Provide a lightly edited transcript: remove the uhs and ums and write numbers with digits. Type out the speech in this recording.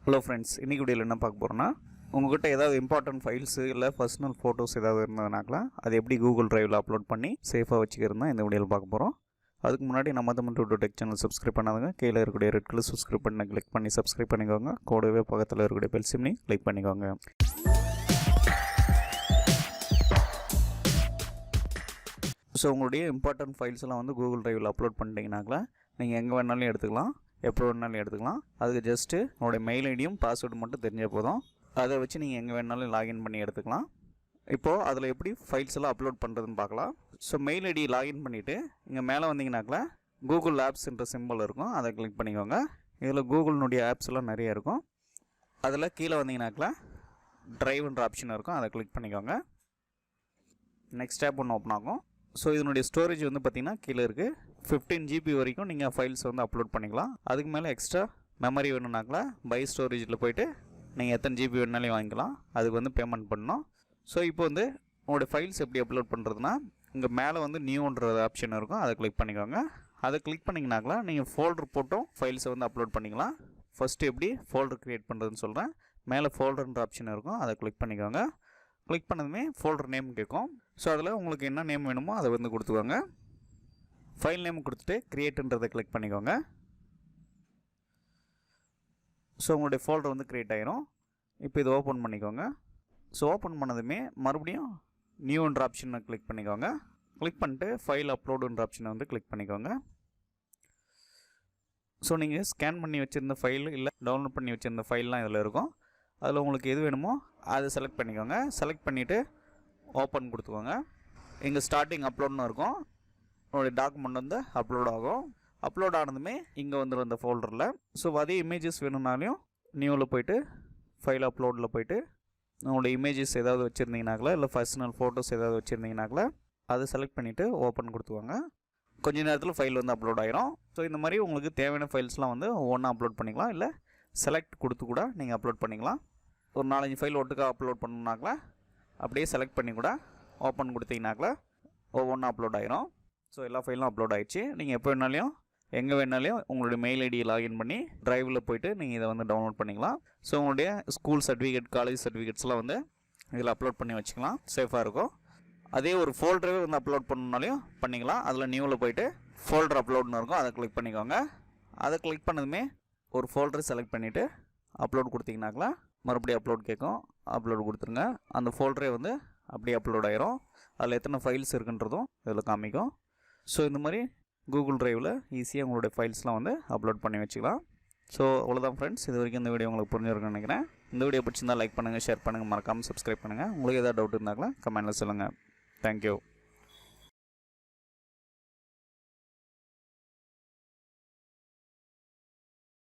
Hello friends, இன்றைக்கி வீடியோவில் என்ன பார்க்க போகிறோன்னா, உங்கள்கிட்ட ஏதாவது இம்பார்ட்டன்ட் ஃபைல்ஸு இல்லை பர்சனல் ஃபோட்டோஸ் ஏதாவது இருந்ததுனாக்கா அது எப்படி கூகுள் ட்ரைவில் அப்லோட் பண்ணி சேஃபாக வச்சுக்கிறது தான் இந்த வீடியோவில் பார்க்க போகிறோம். அதுக்கு முன்னாடி நம்ம Tamil to tech channel subscribe பண்ணாதுங்க. கீழே இருக்கக்கூடிய ரெட் கலர் சப்ஸ்கிரைப் பண்ண கிளிக் பண்ணி சப்ஸ்கிரைப் பண்ணிக்கோங்க. கூடவே பக்கத்தில் இருக்கக்கூடிய பெல் சிம்னி கிளிக் பண்ணிக்கோங்க. ஸோ உங்களுடைய இம்பார்ட்டன்ட் ஃபைல்ஸ் எல்லாம் வந்து கூகுள் ட்ரைவில் அப்லோட் பண்ணிட்டீங்கனாக்கா நீங்கள் எங்கே வேணாலும் எடுத்துக்கலாம், எப்போ வேணாலும் எடுத்துக்கலாம். அதுக்கு ஜஸ்ட்டு உங்களுடைய மெயில் ஐடியும் பாஸ்வேர்டு மட்டும் தெரிஞ்சால் போதும். அதை வச்சு நீங்கள் எங்கே வேணாலும் லாகின் பண்ணி எடுத்துக்கலாம். இப்போது அதில் எப்படி ஃபைல்ஸ் எல்லாம் அப்லோட் பண்ணுறதுன்னு பார்க்கலாம். ஸோ மெயில் ஐடி லாகின் பண்ணிவிட்டு இங்கே மேலே வந்தீங்கன்னாக்கா கூகுள் ஆப்ஸ்ன்ற சிம்பிள் இருக்கும், அதை கிளிக் பண்ணிக்கோங்க. இதில் கூகுள்னுடைய ஆப்ஸ் எல்லாம் நிறைய இருக்கும். அதில் கீழே வந்தீங்கன்னாக்கா ட்ரைவ்ன்ற ஆப்ஷன் இருக்கும், அதை கிளிக் பண்ணிக்கோங்க. நெக்ஸ்ட் ஆப் ஒன்று ஓப்பன் ஆகும். ஸோ இதனுடைய ஸ்டோரேஜ் வந்து பார்த்திங்கன்னா கீழே இருக்குது. 15 GB வரைக்கும் நீங்கள் ஃபைல்ஸ் வந்து அப்லோட் பண்ணிக்கலாம். அதுக்கு மேலே எக்ஸ்ட்ரா மெமரி வேணும்னாக்கா பை ஸ்டோரேஜில் போய்ட்டு நீங்கள் எத்தனை GB வேணுனாலையும் வாங்கிக்கலாம். அதுக்கு வந்து பேமெண்ட் பண்ணணும். ஸோ இப்போ வந்து உங்களுடைய ஃபைல்ஸ் எப்படி அப்லோட் பண்ணுறதுனா, இங்கே மேலே வந்து நியூன்ற ஆப்ஷன் இருக்கும், அதை கிளிக் பண்ணிக்கோங்க. அதை கிளிக் பண்ணிங்கனாக்கா நீங்கள் ஃபோல்டர் போட்டும் ஃபைல்ஸை வந்து அப்லோட் பண்ணிக்கலாம். ஃபஸ்ட்டு எப்படி ஃபோல்டர் க்ரியேட் பண்ணுறதுன்னு சொல்கிறேன். மேலே ஃபோல்டர்ன்ற ஆப்ஷன் இருக்கும், அதை கிளிக் பண்ணிக்கோங்க. கிளிக் பண்ணதுமே ஃபோல்டர் நேம் கேட்கும். ஸோ அதில் உங்களுக்கு என்ன நேம் வேணுமோ அதை வந்து கொடுத்துக்கோங்க. ஃபைல் நேம் கொடுத்துட்டு க்ரியேட்டுன்றதை கிளிக் பண்ணிக்கோங்க. ஸோ உங்களுடைய ஃபோல்டர் வந்து க்ரியேட் ஆகிரும். இப்போ இதை ஓப்பன் பண்ணிக்கோங்க. ஸோ ஓப்பன் பண்ணதுமே மறுபடியும் நியூன்ற ஆப்ஷனை கிளிக் பண்ணிக்கோங்க. கிளிக் பண்ணிட்டு ஃபைல் அப்லோடுன்ற ஆப்ஷனை வந்து கிளிக் பண்ணிக்கோங்க. ஸோ நீங்கள் ஸ்கேன் பண்ணி வச்சுருந்த ஃபைல் இல்லை டவுன்லோட் பண்ணி வச்சுருந்த ஃபைல்லாம் இதில் இருக்கும். அதில் உங்களுக்கு எது வேணுமோ அதை செலக்ட் பண்ணிக்கோங்க. செலக்ட் பண்ணிவிட்டு ஓப்பன் கொடுத்துக்கோங்க. இங்கே ஸ்டார்டிங் அப்லோட்னு இருக்கும். உங்களுடைய டாக்குமெண்ட் வந்து அப்லோட் ஆகும். அப்லோட் ஆனதுமே இங்கே வந்துடும் இந்த ஃபோல்டரில். ஸோ அதே இமேஜஸ் வேணும்னாலையும் நியூவில் போய்ட்டு ஃபைல் அப்லோடில் போய்ட்டு உங்களுடைய இமேஜஸ் ஏதாவது வச்சுருந்தீங்கனாக்கா இல்லை பர்சனல் ஃபோட்டோஸ் ஏதாவது வச்சுருந்தீங்கனாக்கா அதை செலக்ட் பண்ணிவிட்டு ஓப்பன் கொடுத்துக்கோங்க. கொஞ்ச நேரத்தில் ஃபைல் வந்து அப்லோட் ஆகிரும். ஸோ இந்த மாதிரி உங்களுக்கு தேவையான ஃபைல்ஸ்லாம் வந்து ஒவ்வொன்றா அப்லோட் பண்ணிக்கலாம், இல்லை செலக்ட் கொடுத்து கூட நீங்கள் அப்லோட் பண்ணிக்கலாம். ஒரு 4-5 ஃபைல் ஒட்டுக்கா அப்லோட் பண்ணணுனாக்கா அப்படியே செலக்ட் பண்ணி கூட ஓப்பன் கொடுத்தீங்கனாக்கா ஒவ்வொன்றா அப்லோட் ஆகிரும். ஸோ எல்லா ஃபைலும் அப்லோட் ஆகிடுச்சு. நீங்கள் எப்போ வேணாலையும் எங்கே வேணாலையும் உங்களுடைய மெயில் ஐடியை லாகின் பண்ணி ட்ரைவில் போய்ட்டு நீங்கள் இதை வந்து டவுன்லோட் பண்ணிக்கலாம். ஸோ உங்களுடைய ஸ்கூல் சர்டிஃபிகேட், காலேஜ் சர்டிஃபிகேட்ஸ்லாம் வந்து இதில் அப்லோட் பண்ணி வச்சுக்கலாம், சேஃபாக இருக்கும். அதே ஒரு ஃபோல்டரே வந்து அப்லோட் பண்ணணுனாலையும் பண்ணிக்கலாம். அதில் நியூவில் போய்ட்டு ஃபோல்டர் அப்லோட்னு இருக்கும், அதை கிளிக் பண்ணிக்கோங்க. அதை கிளிக் பண்ணதுமே ஒரு ஃபோல்டரை செலக்ட் பண்ணிவிட்டு அப்லோட் கொடுத்தீங்கனாக்கா மறுபடியும் அப்லோட் கேட்கும், அப்லோட் கொடுத்துருங்க. அந்த ஃபோல்டரே வந்து அப்படியே அப்லோட் ஆகிரும். அதில் எத்தனை ஃபைல்ஸ் இருக்குன்றதும் இதில் காமிக்கும். ஸோ இந்த மாதிரி கூகுள் ட்ரைவில் ஈஸியாக உங்களுடைய ஃபைல்ஸ்லாம் வந்து அப்லோட் பண்ணி வச்சுக்கலாம். ஸோ அவ்வளோதான் ஃப்ரெண்ட்ஸ், இது வரைக்கும் இந்த வீடியோ உங்களுக்கு புரிஞ்சிருக்குன்னு நினைக்கிறேன். இந்த வீடியோ பிடிச்சிருந்தால் லைக் பண்ணுங்கள், ஷேர் பண்ணுங்கள், மறக்காமல் சப்ஸ்கிரைப் பண்ணுங்கள். உங்களுக்கு ஏதாவது டவுட் இருந்தாங்களா கமெண்ட்டில் சொல்லுங்கள். தேங்க்யூ.